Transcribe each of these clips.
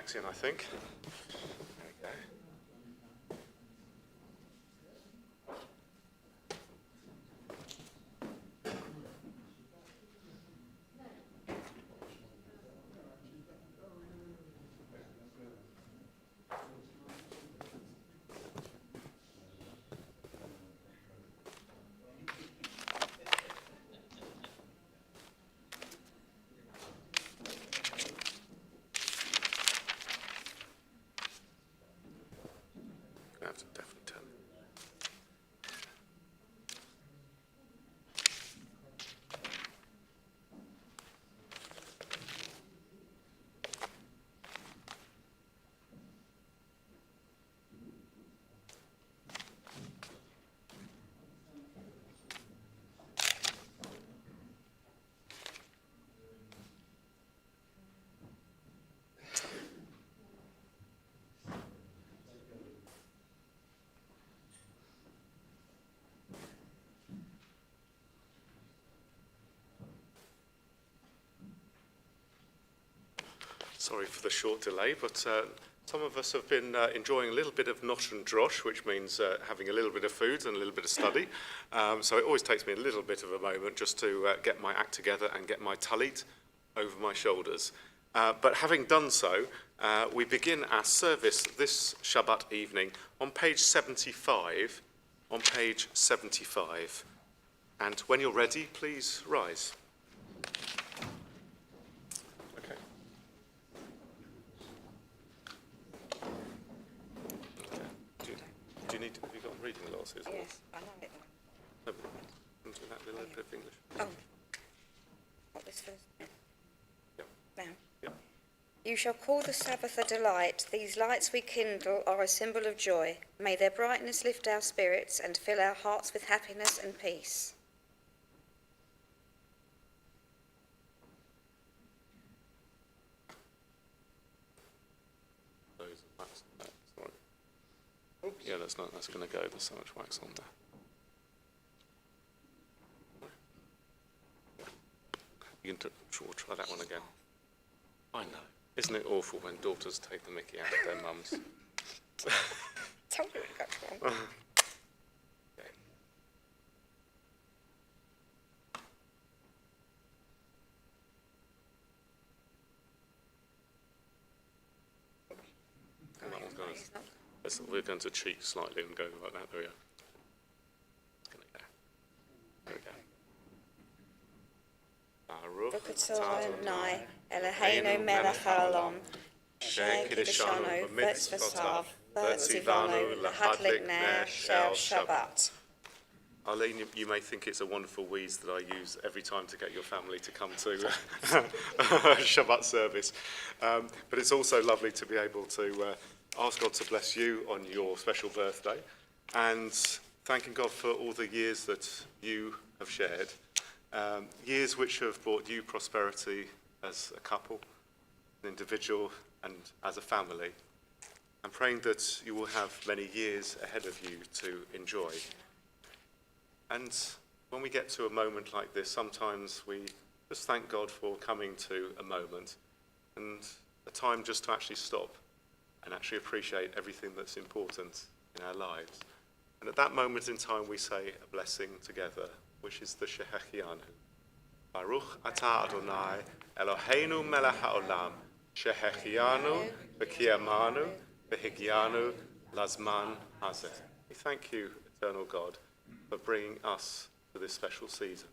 snacks in, I think. There we go. I have to definitely turn it. Sorry for the short delay, but some of us have been enjoying a little bit of nosh and drosh, which means having a little bit of food and a little bit of study. So it always takes me a little bit of a moment just to get my act together and get my talit over my shoulders. But having done so, we begin our service this Shabbat evening on page 75. On page 75. And when you're ready, please rise. Have you got reading glasses? Yes, I know it. No, that little bit of English. Oh, what this first? Yeah. Now. Yeah. You shall call the Sabbath a delight. These lights we kindle are a symbol of joy. May their brightness lift our spirits and fill our hearts with happiness and peace. Yeah, that's going to go. There's so much wax on there. You can we'll try that one again. I know. Isn't it awful when daughters take the mickey out of their mums? Told you it got wrong. Okay. And that one's going to, we're going to cheat slightly and go like that. There we go. It's going to go. There we go. Baruch atah Adonai Eloheinu melech haolam, asher kiddushanu b'mitzvotav, v'tzivanu lahadlik ner shel Shabbat. Arlene, you may think it's a wonderful wheeze that I use every time to get your family to come to Shabbat service. But it's also lovely to be able to ask God to bless you on your special birthday, and thanking God for all the years that you have shared, years which have brought you prosperity as a couple, an individual, and as a family. I'm praying that you will have many years ahead of you to enjoy. And when we get to a moment like this, sometimes we just thank God for coming to a moment and a time just to actually stop and actually appreciate everything that's important in our lives. And at that moment in time, we say a blessing together, which is the Shehechianu. Baruch atah Adonai Eloheinu melech haolam, Shehechianu v'kiyamanu v'higianu lazman hazeh. We thank you, eternal God, for bringing us to this special season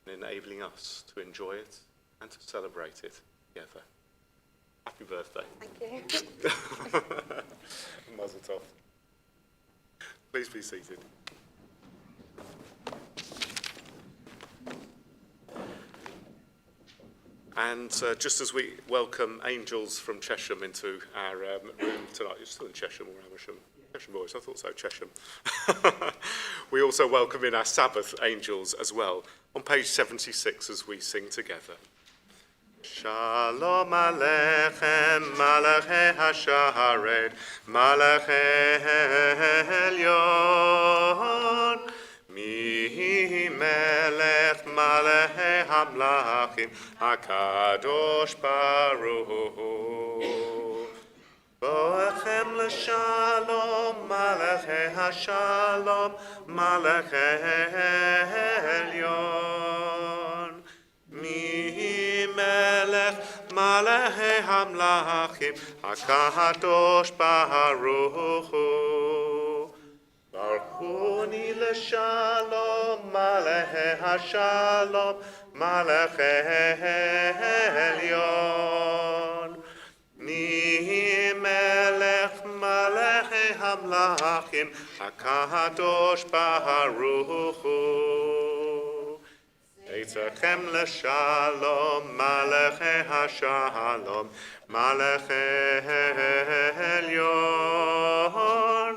and enabling us to enjoy it and to celebrate it together. Happy birthday. Thank you. Mazel tov. Please be seated. And just as we welcome angels from Chesham into our room tonight, you're still in Chesham or Amersham? Chesham boys, I thought so, Chesham. We also welcome in our Sabbath angels as well, on page 76 as we sing together. Shalom Aleichem, Malachei HaSharet, Malachei Elyon, Mi Melech Malachei HaMlachim, HaKadosh Baruch Hu. לשלום, מלאכי השלום, מלאכי עליון. מי מלך מלאכי המלאכים, הקדוש ברוך הוא. ברכוני לשלום, מלאכי השלום, מלאכי עליון. מי מלך מלאכי המלאכים, הקדוש ברוך הוא. יצאכם לשלום, מלאכי השלום, מלאכי עליון.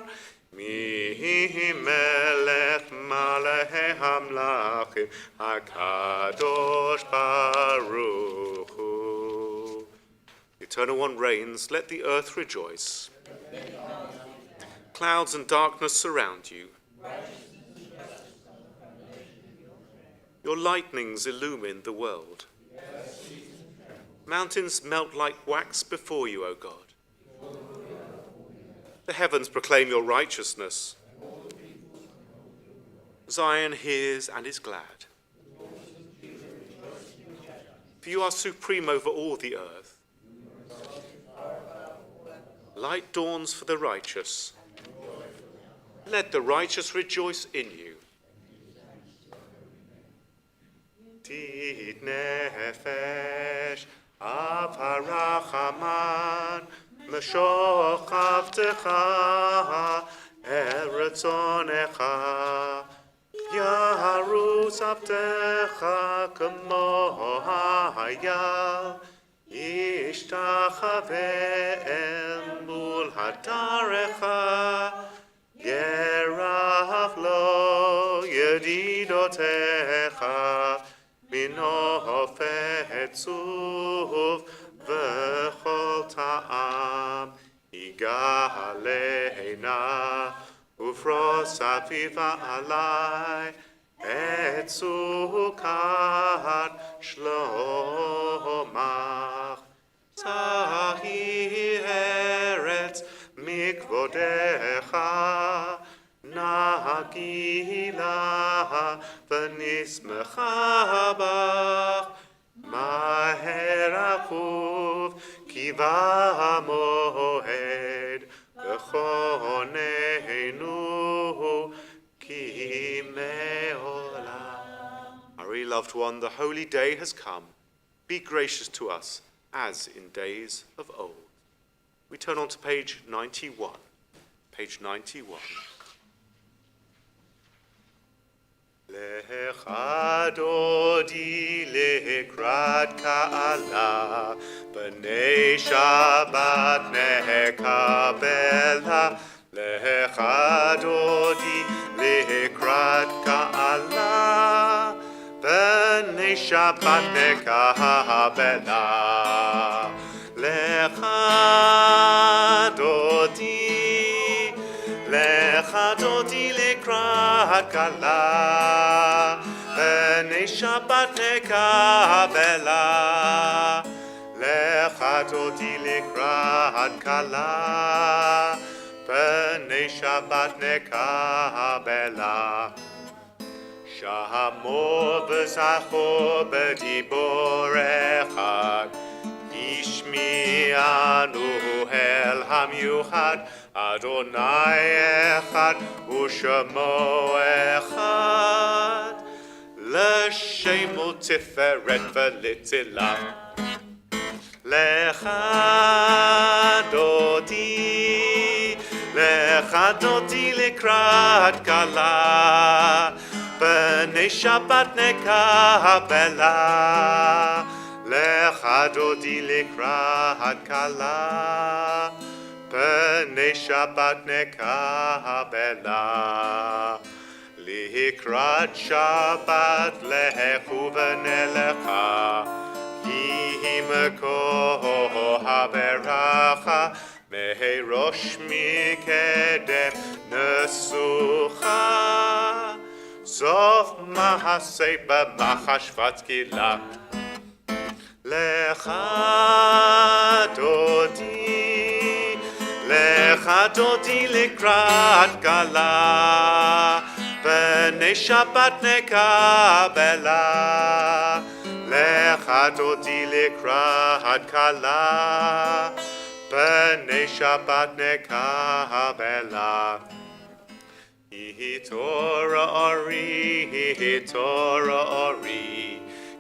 מי מלך מלאכי המלאכים, הקדוש ברוך הוא. Eternal One reigns, let the earth rejoice. Clouds and darkness surround you. Your lightnings illumine the world. Mountains melt like wax before you, O God. The heavens proclaim your righteousness. Zion hears and is glad. For you are supreme over all the earth. Light dawns for the righteous. Let the righteous rejoice in you. Tid nefesh avarachaman משוכבתך אל רצונך, ירוץ עבדך כמו היה, ישתחווה אל מול הדרך, ירח לו ידידותיך, מנופת צוף וכל טעם יגאלנה, ופרוס אביבה עלי את סוכת שלומך. תהי ארץ מכבודך, נגילה ונשמחה בך. מהר אחוב כי בא המועד, וכוננו כי מעולם. Our loved one, the holy day has come. Be gracious to us as in days of old. We turn on to page 91. Page 91. לך דודי לקראת קהלה, בני שבת נקבלה. לך דודי לקראת קהלה, בני שבת נקבלה. לך דודי, לך דודי לקראת קהלה, בני שבת נקבלה. לך דודי לקראת קהלה, בני שבת נקבלה. שמור וזכור בדיבור אחד, השמיענו אל המיוחד. אדוני אחד ושמו אחד, לשמו תפארת ולצילה. לך דודי, לך דודי לקראת קהלה, בני שבת נקבלה. לך דודי לקראת קהלה, בני שבת נקבלה. לקראת שבת לכו ונלכה, כי מקור הברכה, מראש מקדם נסוכה. סוף מעשה במחשבת תקילה. לך דודי, לך דודי לקראת גלה, בני שבת נקבלה. לך דודי לקראת גלה, בני שבת נקבלה. יהי תורה אורי,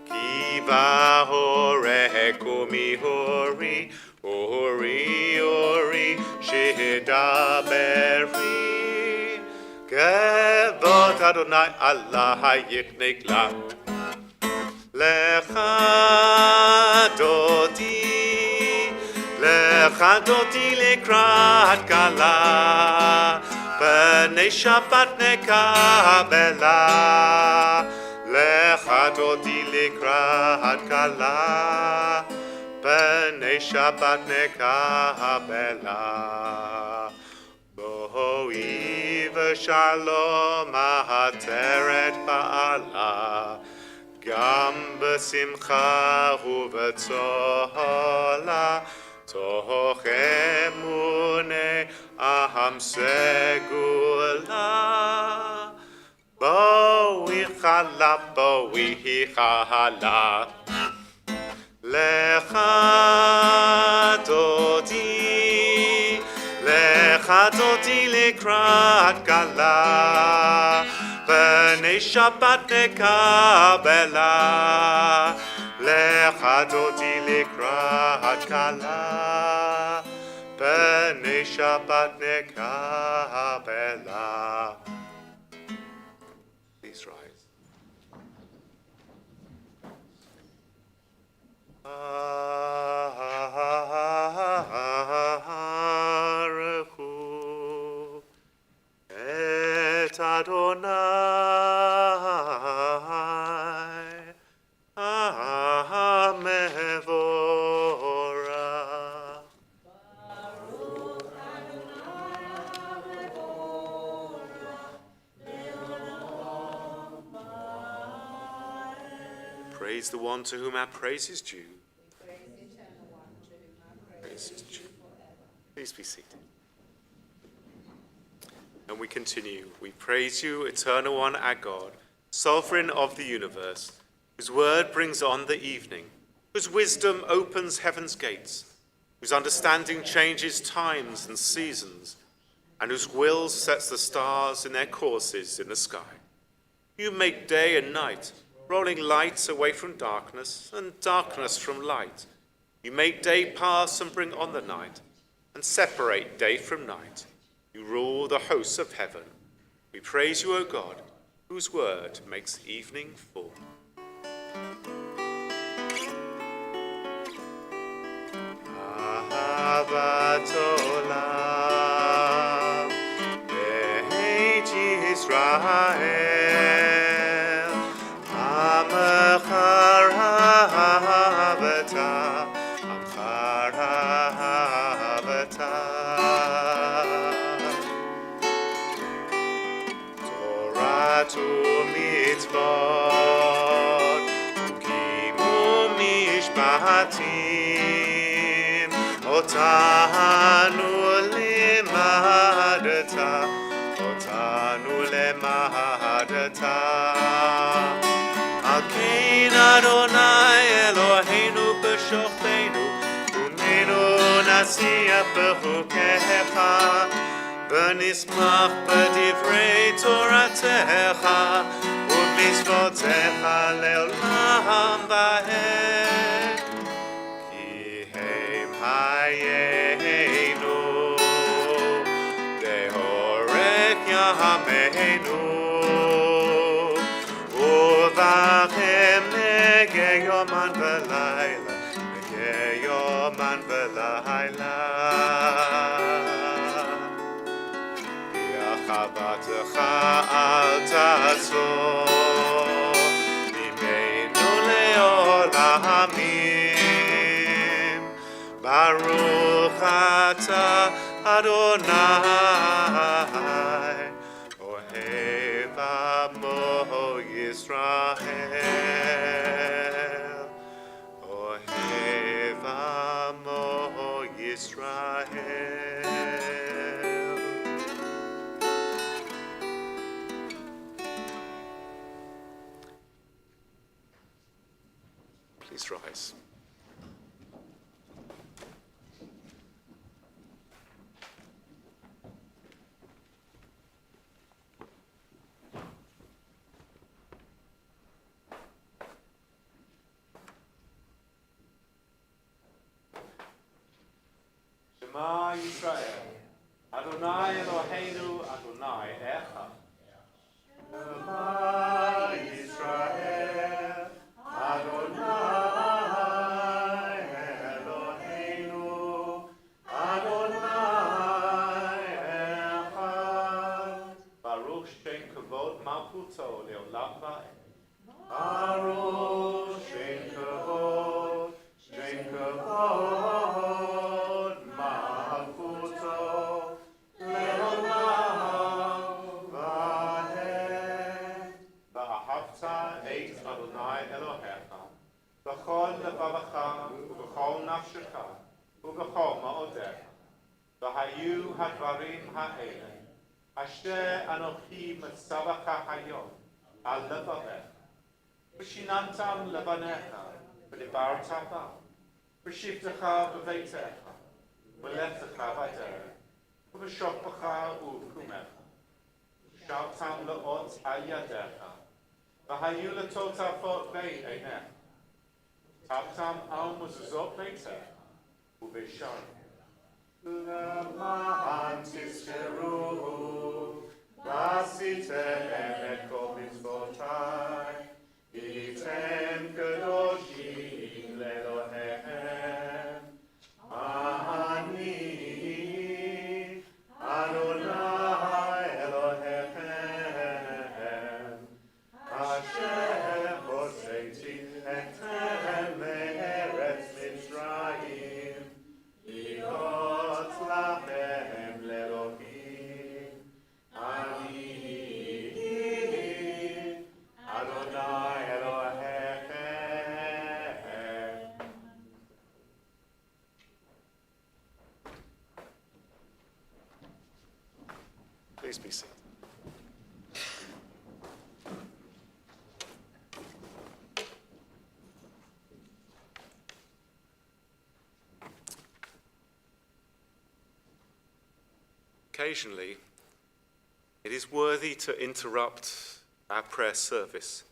כי בהורק ומהורי, אורי, שדברי. כבוד אדוני עלייך נגלה. לך דודי לקראת גלה, בני שבת נקבלה. לך דודי לקראת גלה, בני שבת נקבלה. בואי ושלום העטרת בעלה, גם בשמחה ובצהלה, תוך אמוני עם סגולה. בואי חלה, לך דודי לקראת גלה, בני שבת נקבלה. לך דודי לקראת גלה, בני שבת נקבלה. Please rise. Arechu et Adonai Amevora. Praise the one to whom our praise is due. Praise is due. Please be seated. And we continue. We praise you, eternal one, our God, sovereign of the universe, whose word brings on the evening, whose wisdom opens heaven's gates, whose understanding changes times and seasons, and whose will sets the stars in their courses in the sky. You make day and night, rolling light away from darkness and darkness from light. You make day pass and bring on the night, and separate day from night. You rule the hosts of heaven. We praise you, O God, whose word makes evening full. Ahavat olam, Beit Yisrael, Amachar ahavata, Amachar ahavata. Torah to mitzvot, ukimu mishpatim, otanu lemadata. Akein Adonai Eloheinu b'shochtenu, umenu nasiya b'chukecha, v'nismach b'divrei Toratecha, u'b'mitzvotecha le'olam va'ed. Ki heim hayenu, de'orech yameinu, uvachem nege yoman v'layla, nege yoman v'layla. Yachavatecha al ta'atzor, mimenu le'olamim. Baruch atah Adonai, Ohev Amo Yisrael, Ohev Amo Yisrael. Please rise. Shema Yisrael, Adonai Eloheinu, Adonai Echad. Shema Yisrael, Adonai Eloheinu, Adonai Echad. Baruch Shem Kavod Malchuto Leolam Va'ed. Baruch Shem Kavod Malchuto Leolam Va'ed. Va'ahavta et Adonai Elohecha b'chol levavecha u'b'chol nafshecha u'b'chol ma'odecha. V'hayu hadvarim ha'ele asher anochi metzavacha hayom al levavecha. V'shinantam levanecha v'dibarta bam v'shivtecha b'veitecha v'lechtecha b'derech v'shokpecha u'v'kumecha v'shavtam le'ot al yadecha v'hayu letotafot beinecha tabtam al mezuzot beitecha u'v'sharim L'ma'an tizkeru v'asitem et kol mitzvotai Item kadoshim le'Elohechem Ani Adonai Elohechem Asher hoseti etem me'eretz Mitzrayim Liot lachem le'Elohim Ani Adonai Elohechem. Please be seated. Occasionally, it is worthy to interrupt our prayer service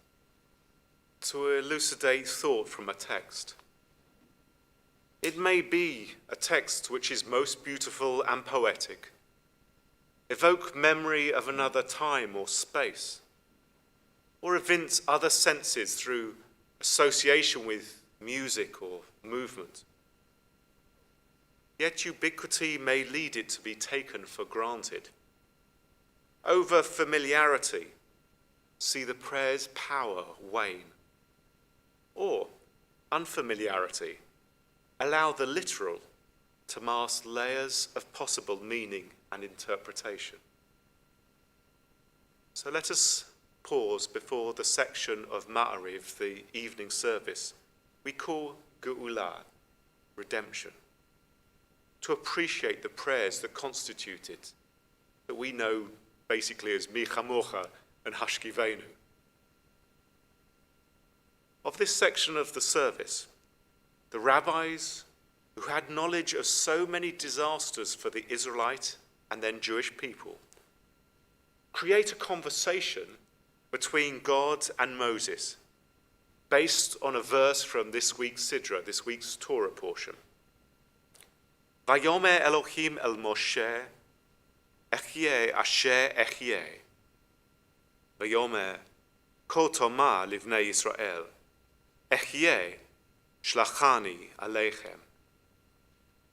to elucidate thought from a text. It may be a text which is most beautiful and poetic, evoke memory of another time or space, or evince other senses through association with music or movement. Yet ubiquity may lead it to be taken for granted. Over familiarity, see the prayer's power wane. Or unfamiliarity, allow the literal to mask layers of possible meaning and interpretation. So let us pause before the section of Ma'ariv, the evening service, we call Geula, redemption, to appreciate the prayers that constitute it, that we know basically as Mi Chamocha and Hashkivenu. Of this section of the service, the rabbis who had knowledge of so many disasters for the Israelite and then Jewish people create a conversation between God and Moses based on a verse from this week's Sidra, this week's Torah portion. Vayomer Elohim el Moshe, Echyeh asher echyeh. Vayomer Ko toma livnei Yisrael, Echyeh shlachani aleichem.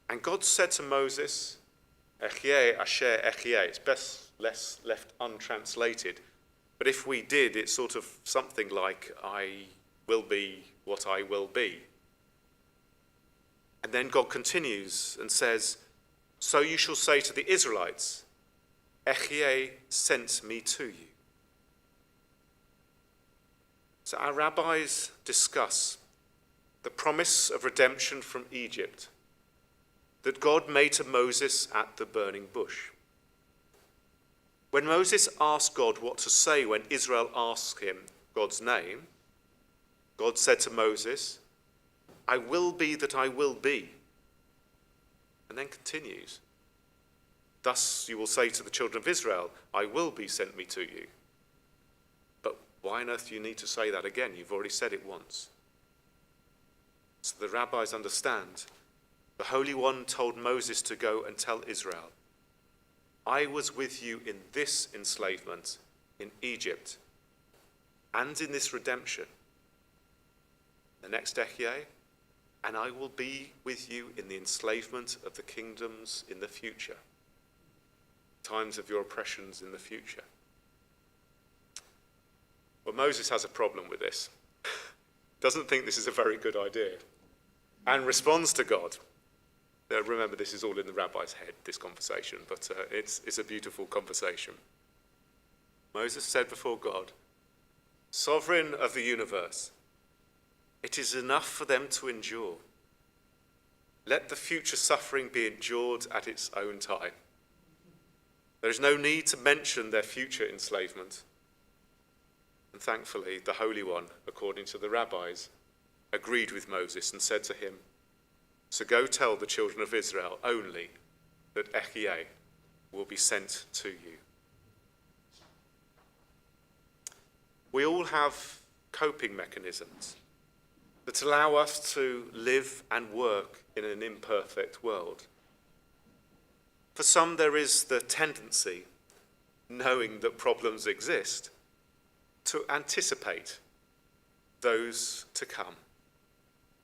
And God said to Moses, Echyeh asher echyeh. It's best left untranslated. But if we did, it's sort of something like, I will be what I will be. And then God continues and says, so you shall say to the Israelites, Echyeh sent me to you. So our rabbis discuss the promise of redemption from Egypt that God made to Moses at the burning bush. When Moses asked God what to say when Israel asked him God's name, God said to Moses, I will be that I will be. And then continues. Thus you will say to the children of Israel, I will be sent me to you. But why on earth do you need to say that again? You've already said it once. So the rabbis understand. The Holy One told Moses to go and tell Israel, I was with you in this enslavement in Egypt and in this redemption. The next Echieh, and I will be with you in the enslavement of the kingdoms in the future, times of your oppressions in the future. Well, Moses has a problem with this. Doesn't think this is a very good idea and responds to God. Remember, this is all in the rabbi's head, this conversation, but it's a beautiful conversation. Moses said before God, Sovereign of the universe, it is enough for them to endure. Let the future suffering be endured at its own time. There is no need to mention their future enslavement. And thankfully, the Holy One, according to the rabbis, agreed with Moses and said to him, So go tell the children of Israel only that Echieh will be sent to you. We all have coping mechanisms that allow us to live and work in an imperfect world. For some, there is the tendency, knowing that problems exist, to anticipate those to come,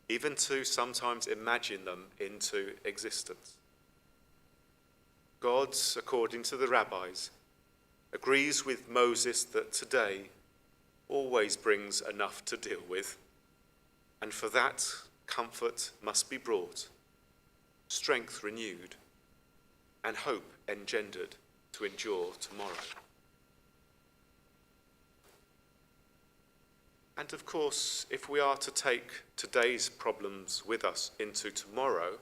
even to sometimes imagine them into existence. God, according to the rabbis, agrees with Moses that today always brings enough to deal with, and for that comfort must be brought, strength renewed, and hope engendered to endure tomorrow. And of course, if we are to take today's problems with us into tomorrow,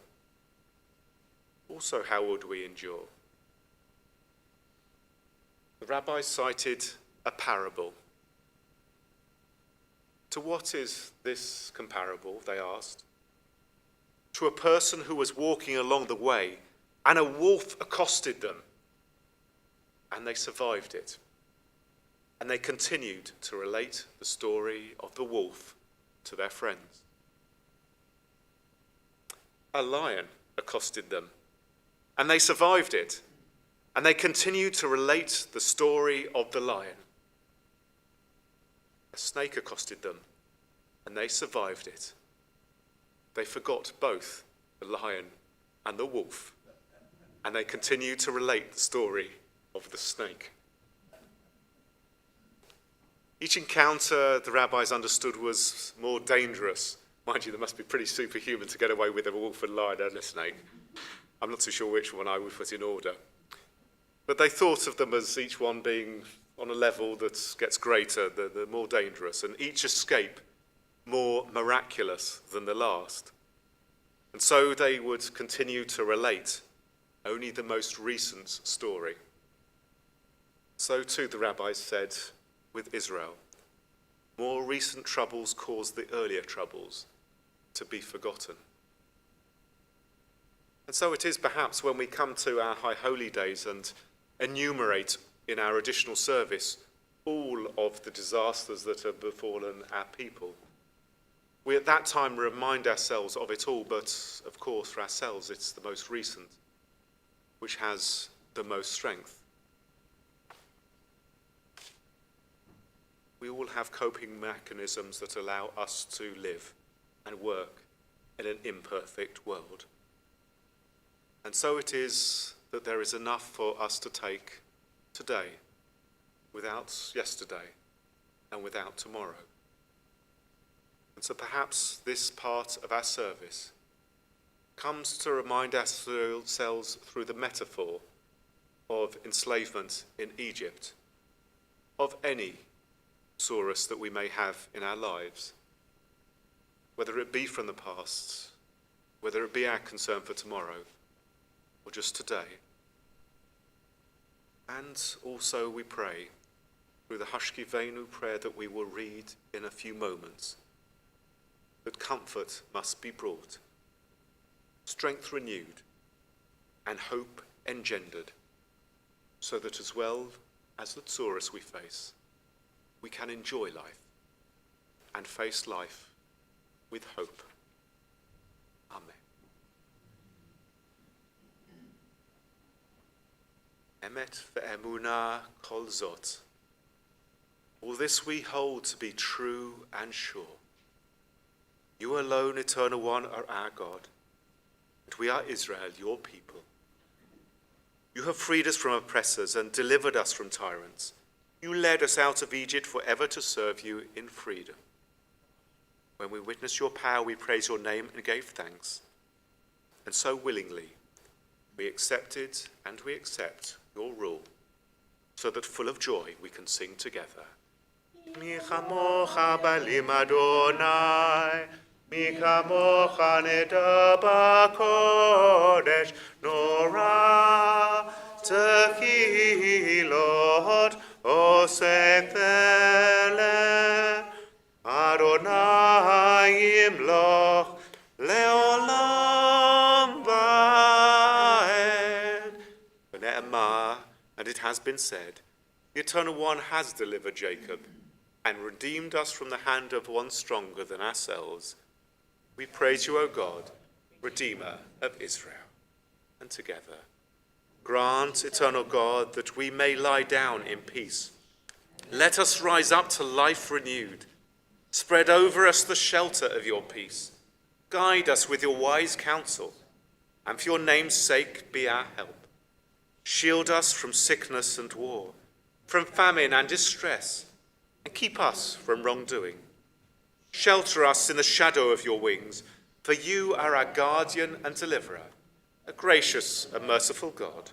also how would we endure? The rabbis cited a parable. To what is this comparable, they asked? To a person who was walking along the way, and a wolf accosted them, and they survived it. And they continued to relate the story of the wolf to their friends. A lion accosted them, and they survived it, and they continued to relate the story of the lion. A snake accosted them, and they survived it. They forgot both the lion and the wolf, and they continued to relate the story of the snake. Each encounter, the rabbis understood, was more dangerous. Mind you, they must be pretty superhuman to get away with a wolf and lion and a snake. I'm not too sure which one I would put in order. But they thought of them as each one being on a level that gets greater, the more dangerous, and each escape more miraculous than the last. And so they would continue to relate only the most recent story. So too, the rabbis said, with Israel, more recent troubles cause the earlier troubles to be forgotten. And so it is perhaps when we come to our high holy days and enumerate in our additional service all of the disasters that have befallen our people, we at that time remind ourselves of it all, but of course for ourselves it's the most recent which has the most strength. We all have coping mechanisms that allow us to live and work in an imperfect world. And so it is that there is enough for us to take today, without yesterday, and without tomorrow. And so perhaps this part of our service comes to remind ourselves through the metaphor of enslavement in Egypt, of any sorrows that we may have in our lives, whether it be from the past, whether it be our concern for tomorrow, or just today. And also we pray through the Hashkivenu prayer that we will read in a few moments, that comfort must be brought, strength renewed, and hope engendered, so that as well as the tsuris we face, we can enjoy life and face life with hope. Amen. Emet ve'emunah kol zot. All this we hold to be true and sure. You alone, Eternal One, are our God, and we are Israel, your people. You have freed us from oppressors and delivered us from tyrants. You led us out of Egypt forever to serve you in freedom. When we witnessed your power, we praised your name and gave thanks. And so willingly, we accepted and we accept your rule, so that full of joy we can sing together. Mi chamocha balim Adonai, mi chamocha neda b'kodesh, nora tehilot osefele, Adonai yimloch leolam va'ed. V'ne'emah, and it has been said, the Eternal One has delivered Jacob and redeemed us from the hand of one stronger than ourselves. We praise you, O God, Redeemer of Israel. And together, grant, Eternal God, that we may lie down in peace. Let us rise up to life renewed. Spread over us the shelter of your peace. Guide us with your wise counsel, and for your name's sake be our help. Shield us from sickness and war, from famine and distress, and keep us from wrongdoing. Shelter us in the shadow of your wings, for you are our guardian and deliverer, a gracious and merciful God.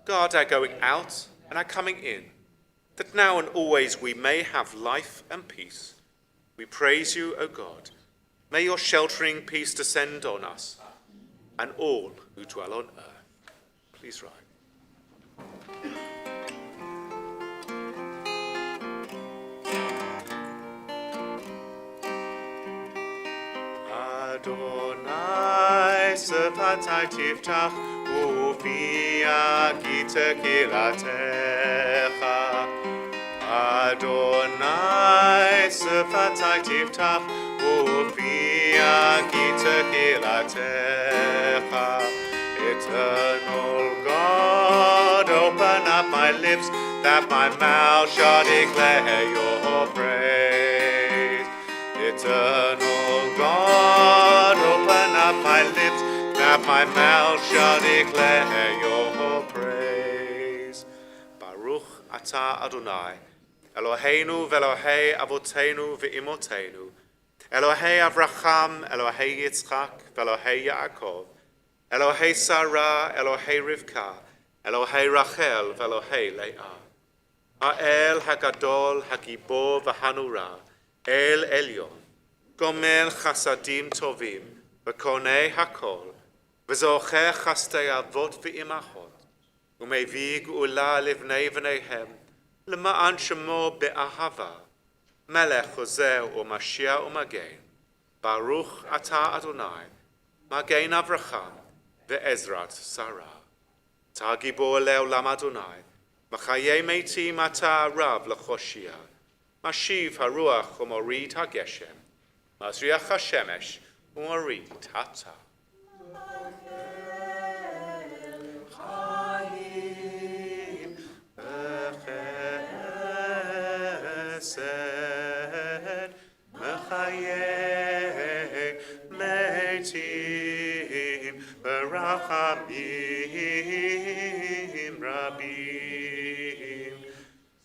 Guard our going out and our coming in, that now and always we may have life and peace. We praise you, O God. May your sheltering peace descend on us and all who dwell on earth. Please rise. Adonai sefatai tiftach ufia ki tekilatecha. Adonai sefatai tiftach ufia ki tekilatecha. Eternal God, open up my lips that my mouth shall declare your praise. Eternal God, open up my lips, that my mouth shall declare your praise. Baruch atah Adonai, Eloheinu ve'Elohei avotenu ve'imotenu, Elohei Avraham, Elohei Yitzchak, ve'Elohei Yaakov, Elohei Sarah, Elohei Rivka, Elohei Rachel, ve'Elohei Leah. Ha'el hagadol, hagibor v'hanura, El Elyon, Gomel chasadim tovim, v'konei hakol, v'zocher chastei avot v'imachot, u'mevig ula livnei v'neihem, l'ma'an shemo be'ahava, melech chozeh u'mashiach u'magen, Baruch atah Adonai, magen Avraham, ve'ezrat Sarah. Ta gibor le'olam Adonai, machayei meitim atah rav l'choshia, Mashiv haruach u'morid hageshem, Mazriach hashemesh u'morid hata. Chaim v'chesed mechayei meitim v'rachamim rabim.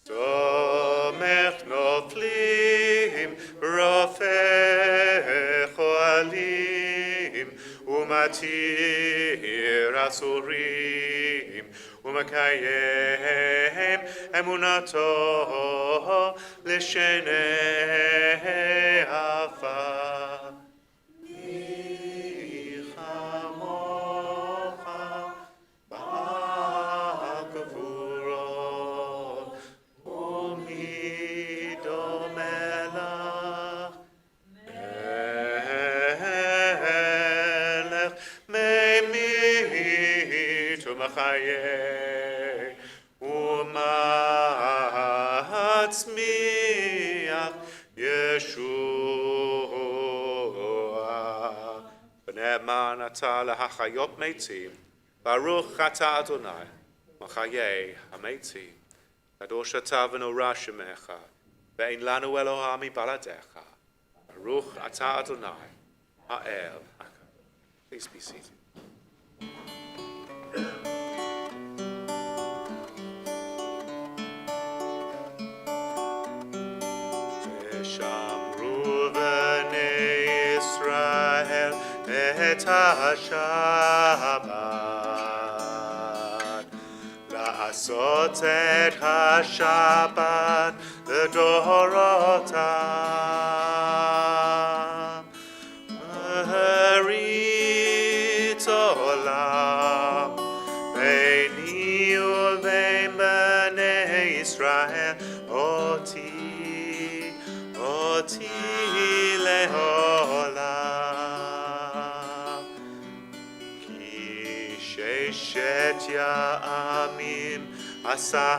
Tomech noflim, rofeh choalim, umatir asurim, umakayem emunato l'shenei afa. חיי ומצמיח ישוע. ונאמן אתה להחיות מתים, ברוך אתה אדוני, מחיי המתים. קדוש אתה ונורא שמך, ואין לנו אלוה מבלעדיך. ברוך אתה אדוני, האל. Please be seated. ושמרו בני ישראל את השבת, לעשות את השבת לדורותם. ברית עולם ביני ובין בני ישראל, אותי לעולם. כי ששת ימים עשה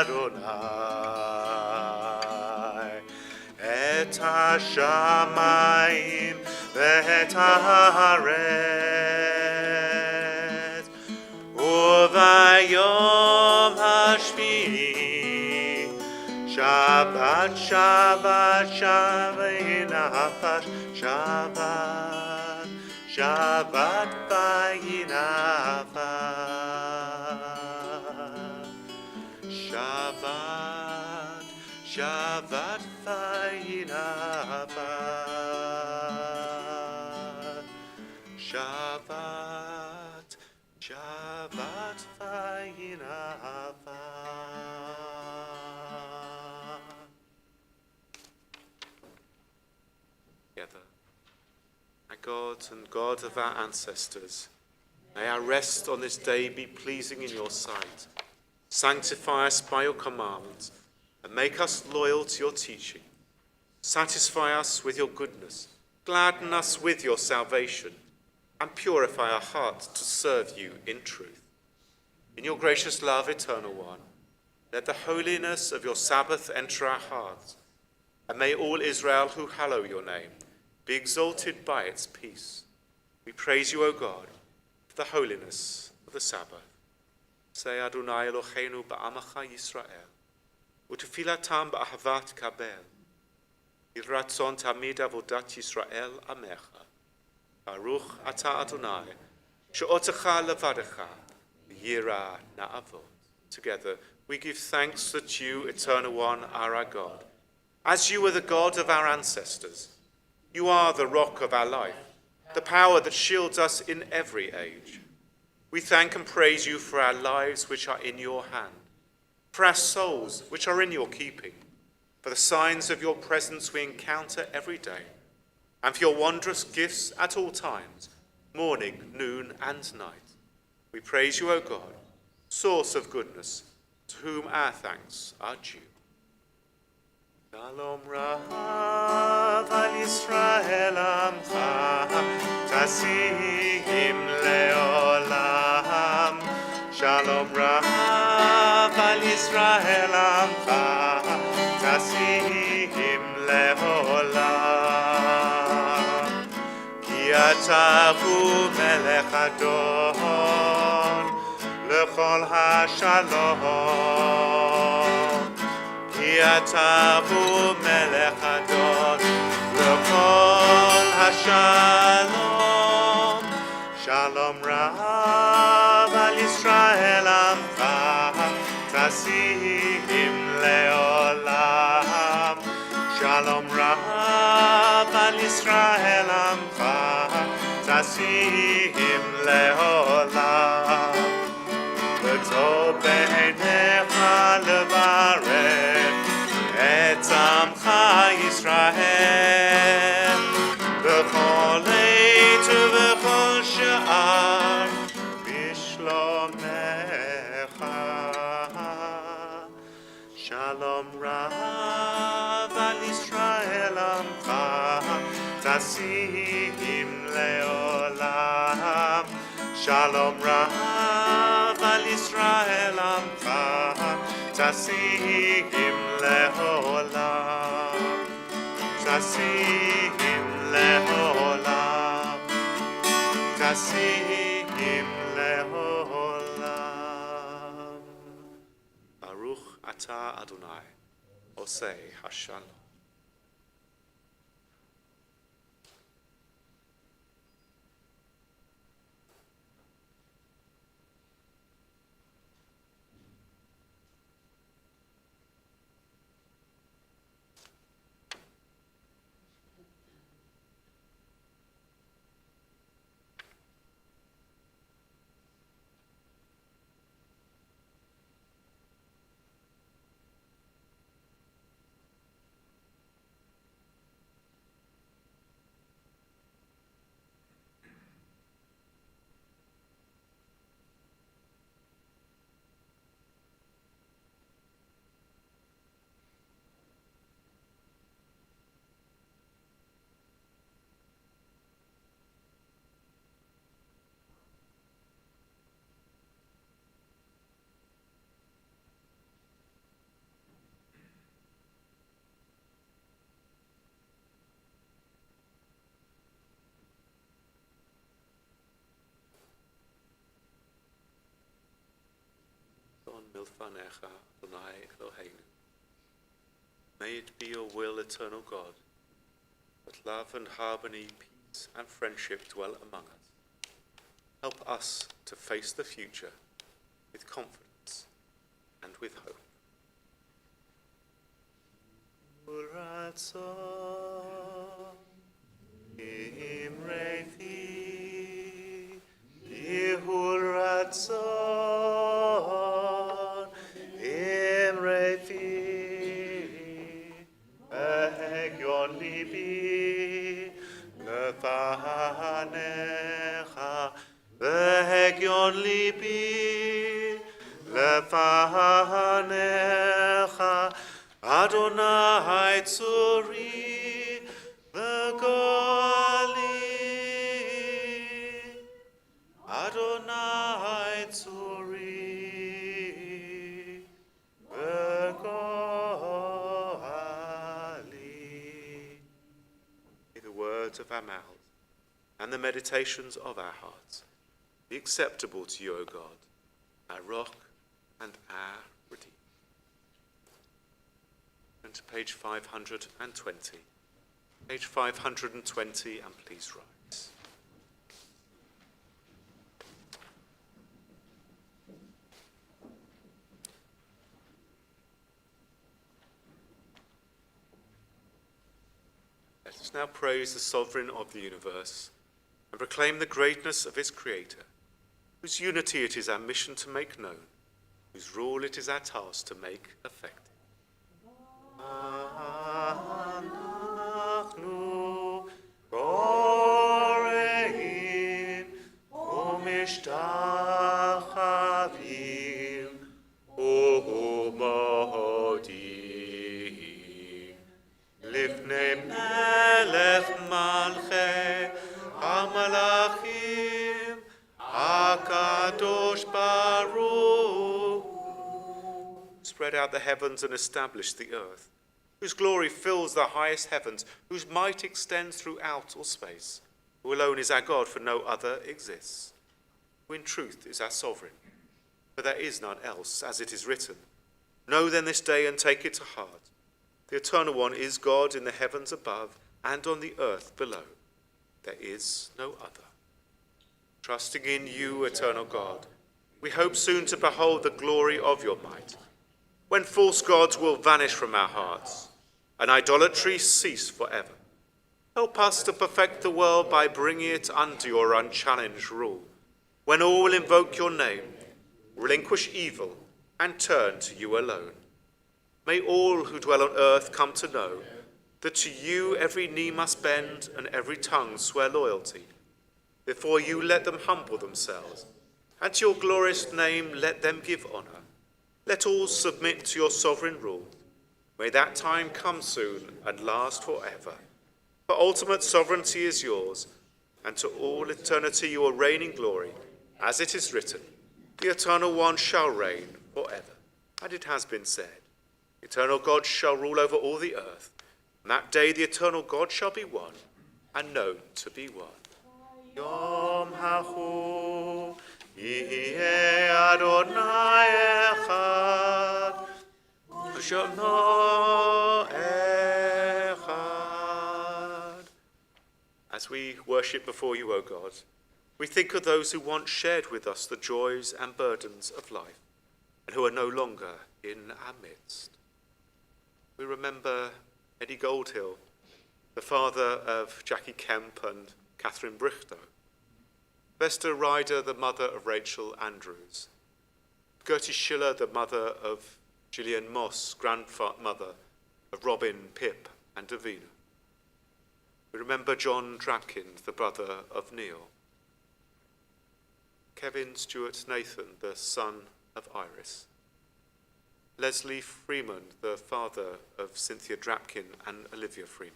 אדוני את השמיים ואת הארץ, וביום השביעי שבת שבת וינפש, שבת שבת וינפש, שבת שבת וינפש, שבת שבת וינפש. Together, our God and God of our ancestors, may our rest on this day be pleasing in your sight. Sanctify us by your commandments, and make us loyal to your teaching. Satisfy us with your goodness, gladden us with your salvation, and purify our hearts to serve you in truth. In your gracious love, Eternal One, let the holiness of your Sabbath enter our hearts, and may all Israel who hallow your name be exalted by its peace. We praise you, O God, for the holiness of the Sabbath. Say Adonai Eloheinu ba'amacha Yisrael, u'tefilatam ba'ahavat kabel, yiratzon tamid avodat Yisrael amecha. Baruch ata Adonai, she'otecha levadecha, yira na'avot. Together we give thanks that you, Eternal One, are our God. As you were the God of our ancestors, you are the rock of our life, the power that shields us in every age. We thank and praise you for our lives which are in your hand, for our souls which are in your keeping, for the signs of your presence we encounter every day, and for your wondrous gifts at all times, morning, noon, and night. We praise you, O God, source of goodness, to whom our thanks are due. Shalom Rav al Yisrael Amcha, Tasim Leolam. Shalom Rav al Yisrael Amcha, Tasim Leolam. Ki ata hu melech adon, lechol hashalom. Ki ata hu melech adon, lechol hashalom. Shalom Rav al Yisrael Amcha, Tasim Leolam. Shalom Rav al Yisrael Amcha, Tasim Leolam. V'tov b'einecha levarech et amcha Yisrael b'chol עת ובכל שעה בשלומך. Shalom Rav al Yisrael Amcha, Tasim Leolam. Shalom Rav al Yisrael Amcha, Tasim Leholam, Tasim Leholam, Tasim Leholam. Baruch Atah Adonai, Osei Hashalom. Milfanecha, Adonai Eloheinu. May it be your will, eternal God, that love and harmony, peace and friendship dwell among us. Help us to face the future with confidence and with hope. Lefanecha, Adonai Tzuri V'Gali, Adonai Tzuri V'Gali. May the words of our mouths and the meditations of our hearts be acceptable to you, O God, our rock and our redeemer. Turn to page 520. Page 520, and please rise. Let us now praise the Sovereign of the universe and proclaim the greatness of his Creator, whose unity it is our mission to make known, whose rule it is our task to make effective. Anachnu korein umishtachavim u'modim lifnei melech malchei hamalachim HaKadosh Baruch. Spread out the heavens and establish the earth, whose glory fills the highest heavens, whose might extends throughout all space, who alone is our God, for no other exists, who in truth is our sovereign, for there is none else, as it is written. Know then this day and take it to heart. The Eternal One is God in the heavens above and on the earth below. There is no other. Trusting in you, eternal God, we hope soon to behold the glory of your might, when false gods will vanish from our hearts and idolatry cease forever. Help us to perfect the world by bringing it under your unchallenged rule, when all will invoke your name, relinquish evil, and turn to you alone. May all who dwell on earth come to know that to you every knee must bend and every tongue swear loyalty. Before you let them humble themselves, and to your glorious name let them give honor. Let all submit to your sovereign rule. May that time come soon and last forever. For ultimate sovereignty is yours, and to all eternity you will reign in glory, As it is written, the Eternal One shall reign forever. And it has been said, the Eternal God shall rule over all the earth. And that day the Eternal God shall be one, and known to be one. Yom hahu yihye Adonai echad, v'shono echad. As we worship before you, O God, we think of those who once shared with us the joys and burdens of life, and who are no longer in our midst. We remember Eddie Goldhill, the father of Jackie Kemp and Catherine Brichto, Vesta Ryder, the mother of Rachel Andrews, Gertie Schiller, the mother of Gillian Moss, grandmother of Robin, Pip and Davina. We remember John Drapkin, the brother of Neil, Kevin Stewart Nathan, the son of Iris, Leslie Freeman, the father of Cynthia Drapkin and Olivia Freeman,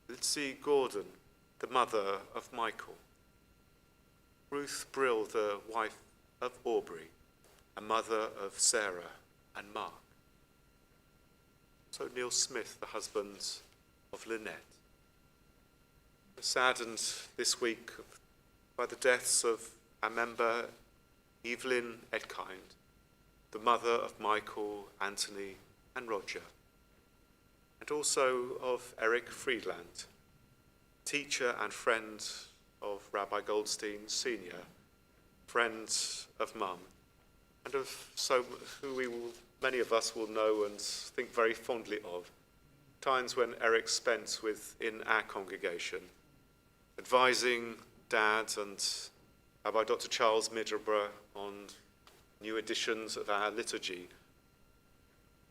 Lindsay Gordon, the mother of Michael, Ruth Brill, the wife of Aubrey, and mother of Sarah and Mark. So Neil Smith, the husband of Lynette. We're saddened this week by the deaths of our member Evelyn Edkind, the mother of Michael, Anthony and Roger, and also of Eric Friedland, teacher and friend of Rabbi Goldstein Sr., friend of Mum, and of many of us will know and think very fondly of, times when Eric spent within our congregation, advising Dad and Rabbi Dr. Charles Middleborough on new editions of our liturgy,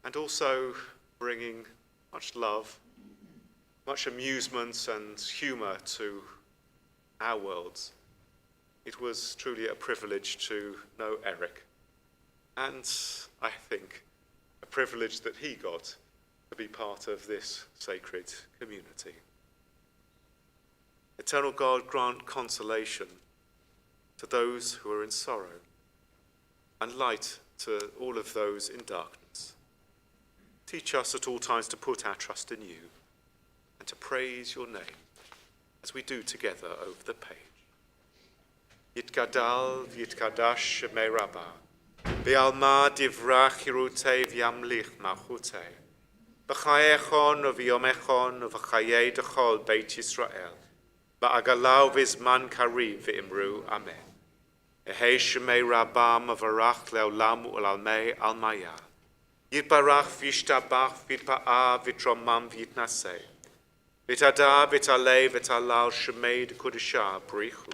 and also bringing much love, much amusement and humour to our worlds. It was truly a privilege to know Eric, and I think a privilege that he got to be part of this sacred community. Eternal God, grant consolation to those who are in sorrow, and light to all of those in darkness. Teach us at all times to put our trust in you and to praise your name as we do together over the page. Yitgadal v'yitkadash shemei Rabbah, v'alma divrach hirutei v'yamlich malchutei, v'chayechon v'yomechon v'chayei dechol Beit Yisrael, v'agalau v'zman kariv v'imru amen. Ehei shemei Rabbah mavarach le'olam u'lalmei almaya, yitbarach v'yishtabach v'yitpa'ah v'yitromam v'yitnaseh, v'yitada v'yitalei v'yitalal shemei d'kodeshah b'richu,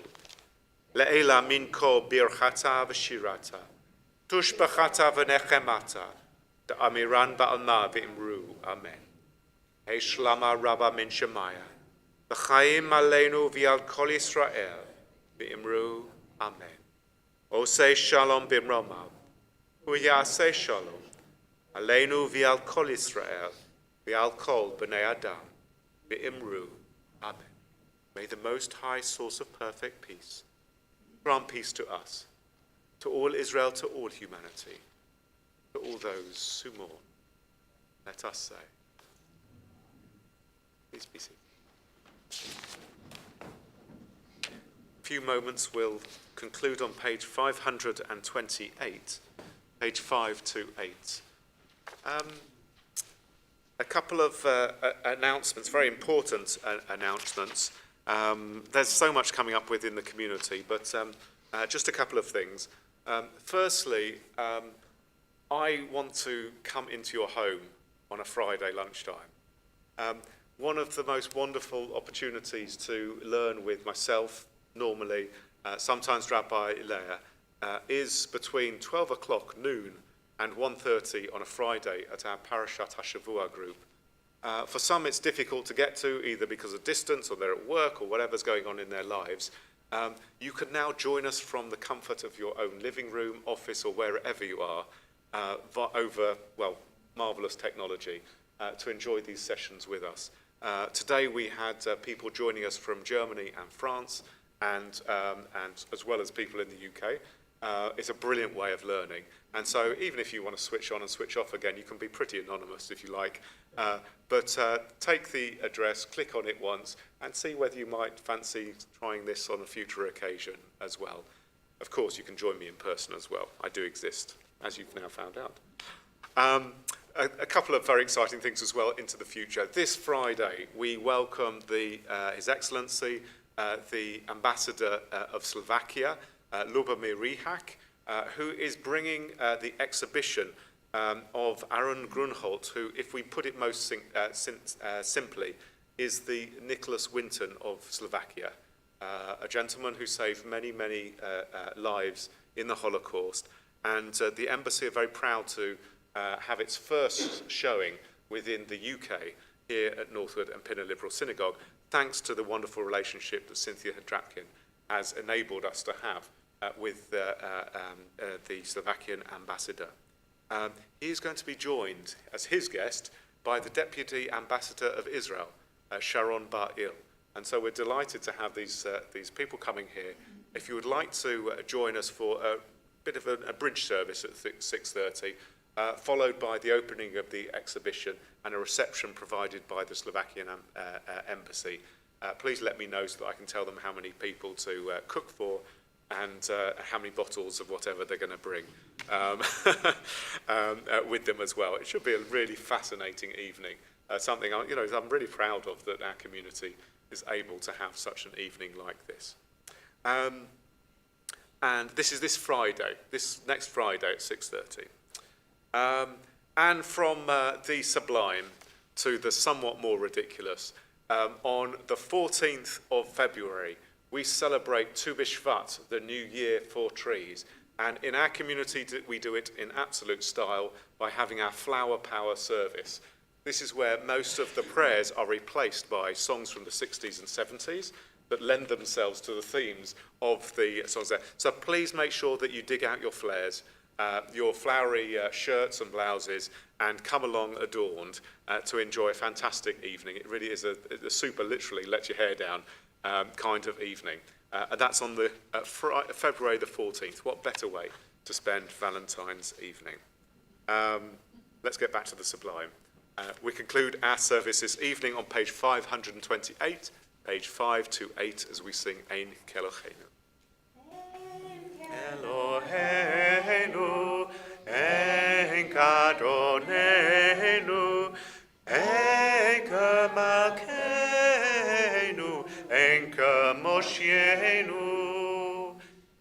le'ela minko birchata v'shirata, tushbachata v'nechemata, da'amiran ba'alma v'imru amen. Ehei shlama Rabbah min Shemaya, v'chaim aleinu v'yal kol Yisrael v'imru amen. Osei shalom b'mromav, u'yasei shalom, aleinu v'yal kol Yisrael v'yal kol b'nei Adam v'imru amen. May the Most High, source of perfect peace, grant peace to us, to all Israel, to all humanity, to all those who mourn. Let us say. Please be seated. A few moments will conclude on page 528, page 528. A couple of announcements, very important announcements. There's so much coming up within the community, but just a couple of things. Firstly, I want to come into your home on a Friday lunchtime. One of the most wonderful opportunities to learn with myself, normally, sometimes Rabbi Leah, is between 12 o'clock noon and 1:30 on a Friday at our Parashat HaShavua group. For some, it's difficult to get to, either because of distance or they're at work or whatever's going on in their lives. You can now join us from the comfort of your own living room, office, or wherever you are, over, marvelous technology, to enjoy these sessions with us. Today we had people joining us from Germany and France, and as well as people in the UK. It's a brilliant way of learning. And so even if you want to switch on and switch off again, you can be pretty anonymous if you like. But take the address, click on it once, and see whether you might fancy trying this on a future occasion as well. Of course, you can join me in person as well. I do exist, as you've now found out. A couple of very exciting things as well into the future. This Friday, we welcome His Excellency, the Ambassador of Slovakia, Lubomir Rihak, who is bringing the exhibition of Aaron Grunholdt, who, if we put it most simply, is the Nicholas Winton of Slovakia, a gentleman who saved many, many lives in the Holocaust. And the embassy are very proud to have its first showing within the UK here at Northwood and Pinner Liberal Synagogue, thanks to the wonderful relationship that Cynthia Hadrapkin has enabled us to have with the Slovakian ambassador. He is going to be joined as his guest by the Deputy Ambassador of Israel, Sharon Bar-Il. And so we're delighted to have these people coming here. If you would like to join us for a bit of a bridge service at 6:30, followed by the opening of the exhibition and a reception provided by the Slovakian embassy, please let me know so that I can tell them how many people to cook for and how many bottles of whatever they're going to bring with them as well. It should be a really fascinating evening. Something I'm really proud of, that our community is able to have such an evening like this. And this is this next Friday at 6:30. And from the sublime to the somewhat more ridiculous, on the 14th of February, we celebrate Tu B'Shvat, the new year for trees. And in our community, we do it in absolute style by having our flower power service. This is where most of the prayers are replaced by songs from the 60s and 70s that lend themselves to the themes of the songs there. So please make sure that you dig out your flares, your flowery shirts and blouses, and come along adorned to enjoy a fantastic evening. It really is a super, literally, let your hair down kind of evening. And that's on the February the 14th. What better way to spend Valentine's evening? Let's get back to the sublime. We conclude our service this evening on page 528, page 528, as we sing Ein Keloheinu. Eloheinu, Ein Kadonenu, Ein Kamalkeinu, Ein Kamoshienu,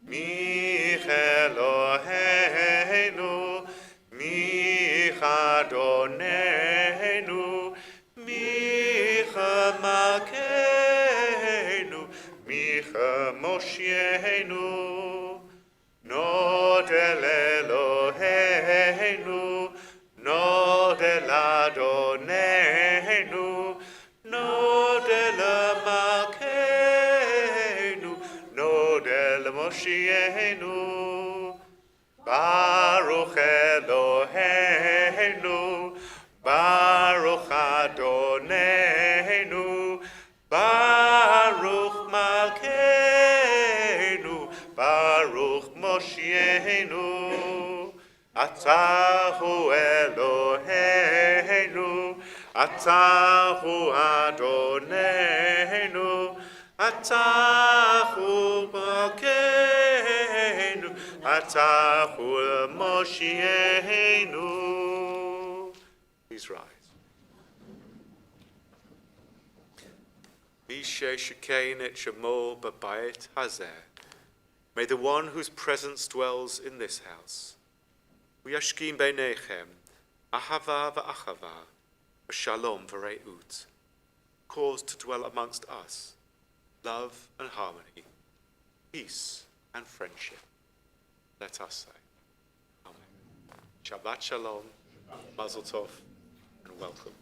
Mich Eloheinu, Mich Adonenu, Mich Malkeinu, Mich Moshienu. Nodel Eloheinu, Nodel Adonenu, Nodel Malkeinu, Nodel Moshienu. Baruch Eloheinu, Baruch Adonenu, Baruch Malkeinu, Baruch Moshienu. Atahu Eloheinu, Atahu Adonenu, Atahu Malkeinu, Atahu Moshienu. Please rise. Mishe Shekein et Shemo B'Bayit Hazeh. May the one whose presence dwells in this house, Uyashkim Beinechem, Ahava v'Achava, Shalom v'Re'ut, cause to dwell amongst us, love and harmony, peace and friendship. Let us say, Amen. Shabbat Shalom, Mazel Tov, and welcome.